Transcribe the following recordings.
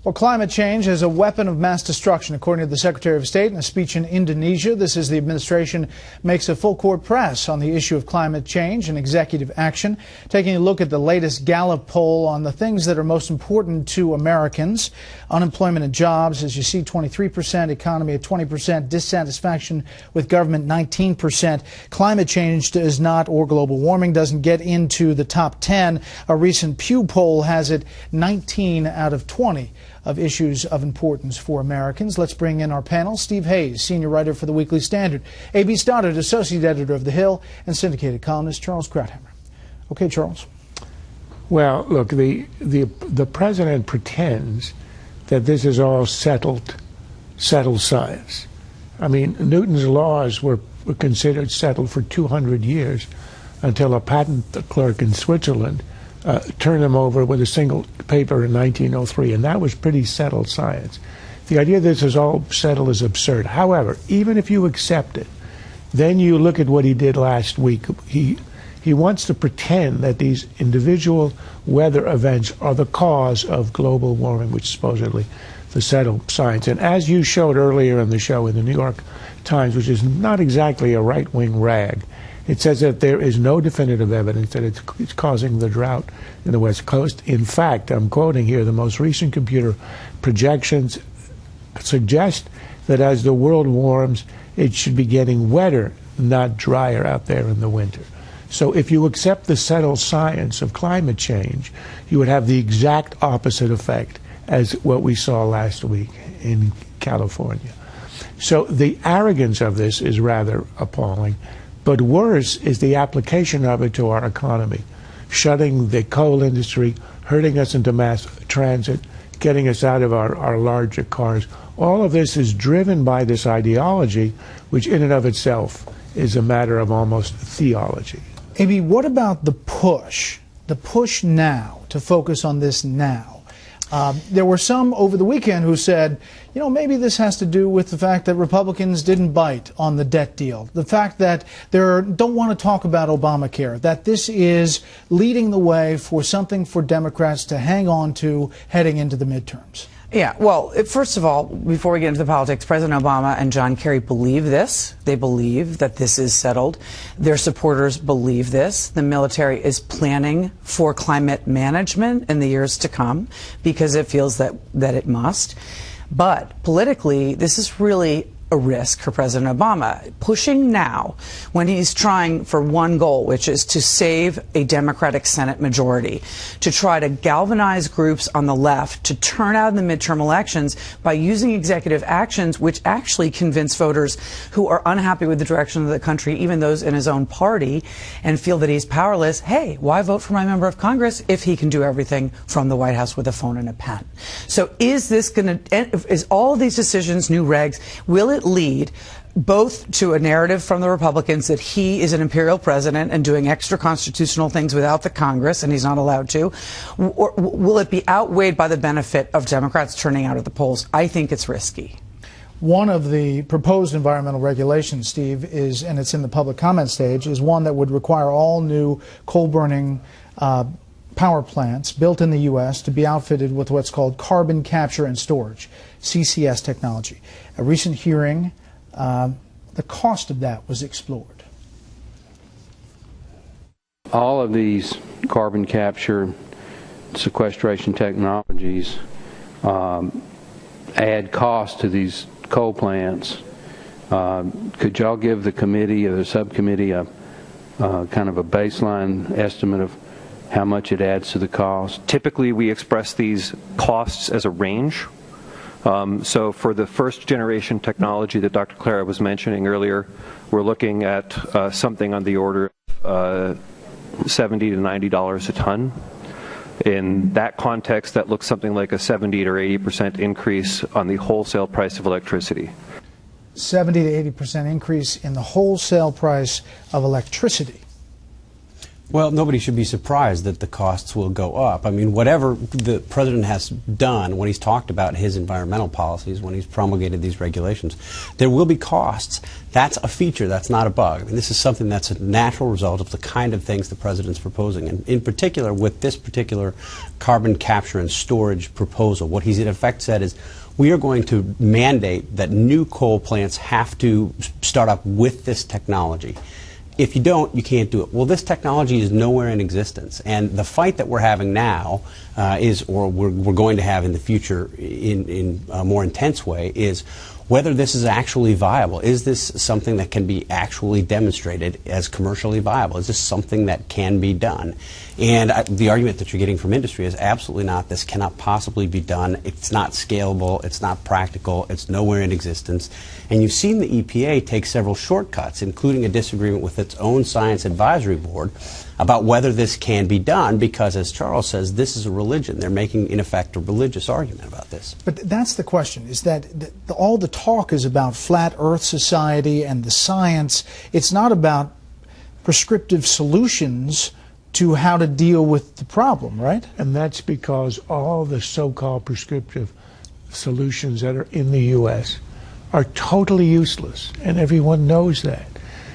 Well, climate change is a weapon of mass destruction, according to the Secretary of State in a speech in Indonesia. This is the administration makes a full court press on the issue of climate change and executive action, taking a look at the latest Gallup poll on the things that are most important to Americans. Unemployment and jobs, as you see, 23%, economy at 20%, dissatisfaction with government 19%. Climate change does not, or global warming doesn't get into the top 10. A recent Pew poll has it 19 out of 20. Of issues of importance for Americans. Let's bring in our panel. Steve Hayes, senior writer for the Weekly Standard. A.B. Stoddard, associate editor of The Hill, and syndicated columnist Charles Krauthammer. Okay, Charles. Well, look, the president pretends that this is all settled science. I mean, Newton's laws were considered settled for 200 years until a patent clerk in Switzerland turned them over with a single paper in 1903, and that was pretty settled science. The idea that this is all settled is absurd. However, even if you accept it, then you look at what he did last week. He wants to pretend that these individual weather events are the cause of global warming, which is supposedly the settled science. And as you showed earlier in the show in the New York Times, which is not exactly a right-wing rag, it says that there is no definitive evidence that it's causing the drought in the West Coast. In fact, I'm quoting here, the most recent computer projections suggest that as the world warms, it should be getting wetter, not drier out there in the winter. So if you accept the settled science of climate change, you would have the exact opposite effect as what we saw last week in California. So the arrogance of this is rather appalling. But worse is the application of it to our economy, shutting the coal industry, hurting us into mass transit, getting us out of our larger cars. All of this is driven by this ideology, which in and of itself is a matter of almost theology. A.B., what about the push now to focus on this now? There were some over the weekend who said, you know, maybe this has to do with the fact that Republicans didn't bite on the debt deal, the fact that they don't want to talk about Obamacare, that this is leading the way for something for Democrats to hang on to heading into the midterms. Yeah, well, first of all, before we get into the politics, President Obama and John Kerry believe this. They believe that this is settled. Their supporters believe this. The military is planning for climate management in the years to come because it feels that it must. But politically, this is really a risk for President Obama, pushing now when he's trying for one goal, which is to save a Democratic Senate majority, to try to galvanize groups on the left to turn out in the midterm elections by using executive actions which actually convince voters who are unhappy with the direction of the country, even those in his own party, and feel that he's powerless. Hey, why vote for my member of Congress if he can do everything from the White House with a phone and a pen? So is this going to, is all of these decisions, new regs, will it lead both to a narrative from the Republicans that he is an imperial president and doing extra constitutional things without the Congress and he's not allowed to, or will it be outweighed by the benefit of Democrats turning out at the polls? I think it's risky. One of the proposed environmental regulations, Steve, is, and it's in the public comment stage, is one that would require all new coal-burning power plants built in the U.S. to be outfitted with what's called carbon capture and storage, CCS technology. A recent hearing, the cost of that was explored. All of these carbon capture sequestration technologies add cost to these coal plants. Could y'all give the committee or the subcommittee a kind of a baseline estimate of how much it adds to the cost? Typically, we express these costs as a range. So for the first generation technology that Dr. Clara was mentioning earlier, we're looking at something on the order of $70 to $90 a ton. In that context, that looks something like a 70 or 80% increase on the wholesale price of electricity. 70 to 80% increase in the wholesale price of electricity. Well, nobody should be surprised that the costs will go up. I mean, whatever the president has done when he's talked about his environmental policies, when he's promulgated these regulations, there will be costs. That's a feature. That's not a bug. I mean, this is something that's a natural result of the kind of things the president's proposing. And in particular, with this particular carbon capture and storage proposal, what he's in effect said is, we are going to mandate that new coal plants have to start up with this technology. If you don't, you can't do it. Well, this technology is nowhere in existence, and the fight that we're having now we're going to have in the future in a more intense way, is whether this is actually viable. Is this something that can be actually demonstrated as commercially viable? Is this something that can be done? And the argument that you're getting from industry is absolutely not. This cannot possibly be done. It's not scalable. It's not practical. It's nowhere in existence. And you've seen the EPA take several shortcuts, including a disagreement with its own Science Advisory Board about whether this can be done, because, as Charles says, this is a religion. They're making, in effect, a religious argument about this. But that's the question, is that all the talk is about flat earth society and the science. It's not about prescriptive solutions to how to deal with the problem, right? And that's because all the so-called prescriptive solutions that are in the U.S. are totally useless, and everyone knows that.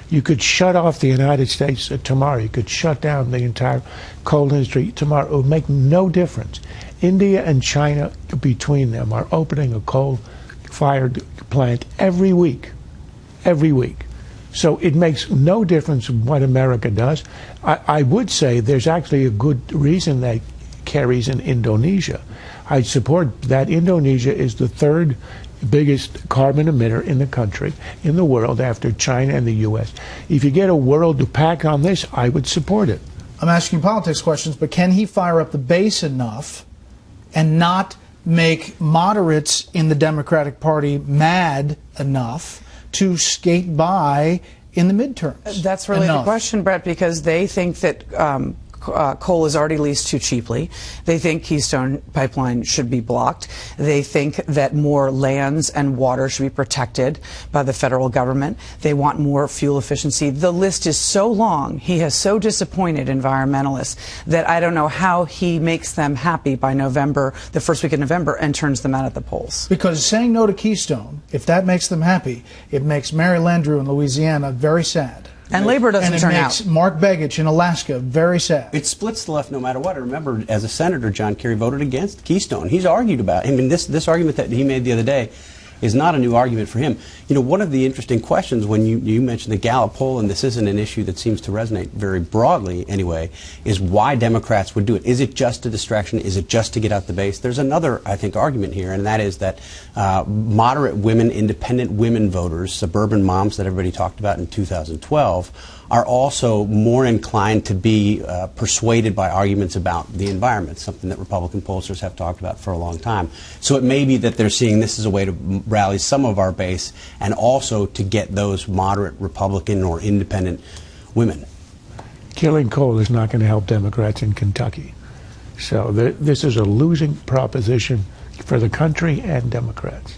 You could shut off the United States tomorrow. You could shut down the entire coal industry tomorrow. It would make no difference. India and China, between them, are opening a coal-fired plant every week. Every week. So it makes no difference what America does. I would say there's actually a good reason that carries in Indonesia. I support that. Indonesia is the third biggest carbon emitter in the country, in the world, after China and the U.S. If you get a world to pack on this, I would support it. I'm asking politics questions, but can he fire up the base enough and not make moderates in the Democratic Party mad enough to skate by in the midterms? That's really the question, Brett, because they think that coal is already leased too cheaply. They think Keystone Pipeline should be blocked. They think that more lands and water should be protected by the federal government. They want more fuel efficiency. The list is so long. He has so disappointed environmentalists that I don't know how he makes them happy by November, the first week of November, and turns them out at the polls. Because saying no to Keystone, if that makes them happy, it makes Mary Landrieu in Louisiana very sad. And labor doesn't turn out. And it makes Mark Begich in Alaska very sad. It splits the left no matter what. Remember, as a senator, John Kerry voted against Keystone. He's argued about it. I mean, this argument that he made the other day is not a new argument for him. You know, one of the interesting questions when you mentioned the Gallup poll, and this isn't an issue that seems to resonate very broadly anyway, is why Democrats would do it. Is it just a distraction? Is it just to get out the base? There's another, I think, argument here, and that is that moderate women, independent women voters, suburban moms that everybody talked about in 2012, are also more inclined to be persuaded by arguments about the environment, something that Republican pollsters have talked about for a long time. So it may be that they're seeing this as a way to rally some of our base and also to get those moderate Republican or independent women. Killing coal is not going to help Democrats in Kentucky. So this is a losing proposition for the country and Democrats.